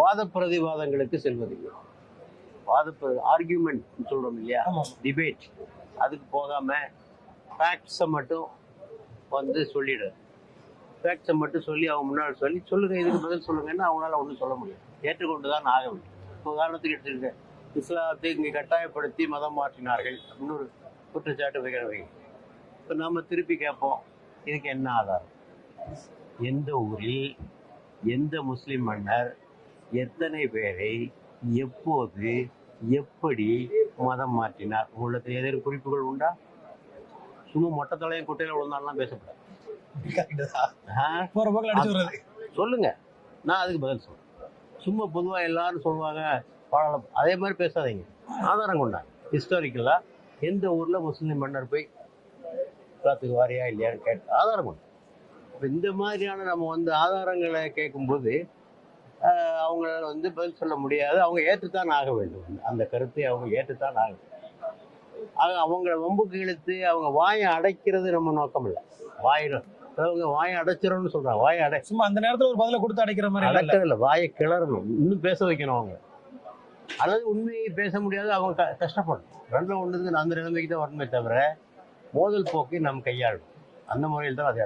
வாத பிரதிவாதங்களுக்கு செல்வதில்லை. ஆர்கியூமெண்ட் சொல்றோம் இல்லையா, டிபேட், அதுக்கு போகாம ஃபேக்ட்ஸை மட்டும் சொல்லிடுறது. ஃபேக்ட்ஸை மட்டும் சொல்லி அவங்க முன்னாடி சொல்லுங்க, இதுக்கு பதில் சொல்லுங்கன்னா அவங்களால ஒன்றும் சொல்ல முடியாது, ஏற்றுக்கொண்டுதான் ஆக வேண்டும். உதாரணத்துக்கு எடுத்துக்கிட்டேன், இஸ்லாத்தை இங்கே கட்டாயப்படுத்தி மதம் மாற்றினார்கள் அப்படின்னு ஒரு குற்றச்சாட்டு வைக்கிறவை. இப்போ நம்ம திருப்பி கேட்போம், இதுக்கு என்ன ஆதாரம்? எந்த ஊரில் எந்த முஸ்லிம் மன்னர் எத்தனை பேரை எப்போது எப்படி மதம் மாற்றினார்? உங்களுக்கு ஏதேனும் குறிப்புகள் உண்டா? சும்மா மொட்டை தலையும் குட்டையில விழுந்தாலாம் பேசப்படாது. சொல்லுங்க, நான் அதுக்கு பதில் சொல்றேன். சும்மா பொதுவா எல்லாரும் சொல்லுவாங்க அதே மாதிரி பேசாதீங்க. ஆதாரம் கொண்டாங்க. ஹிஸ்டாரிக்கலா எந்த ஊர்ல முஸ்லிம் மன்னர் போய் காத்துக்கு வாரியா இல்லையான்னு கேட்டு ஆதாரம் கொண்டு. இந்த மாதிரியான நம்ம ஆதாரங்களை கேட்கும்போது அவங்க பதில் சொல்ல முடியாது. அவங்க ஏற்றுத்தான் ஆக வேண்டும். அந்த கருத்தை அவங்க ஏற்றுத்தான் ஆக வேண்டும். ஆக அவங்களை வம்புக்கு இழுத்து அவங்க வாயை அடைக்கிறது நம்ம நோக்கம் இல்லை. அவங்க வாயை அடைச்சிடணும்னு சொல்றாங்க. வாயை அடை சும்மா அந்த நேரத்துல ஒரு பதில கொடுத்து அடைக்கிற மாதிரி அடைக்கிறது இல்லை, வாயை கிளறணும், இன்னும் பேச வைக்கணும் அவங்க. அல்லது உண்மையை பேச முடியாது, அவங்க கஷ்டப்படணும். ரெண்டும் ஒன்றுக்கு அந்த நிலைமைக்கு தான் வரணுமே தவிர மோதல் போக்கை நாம் கையாளணும். அந்த முறையில் தான் அதை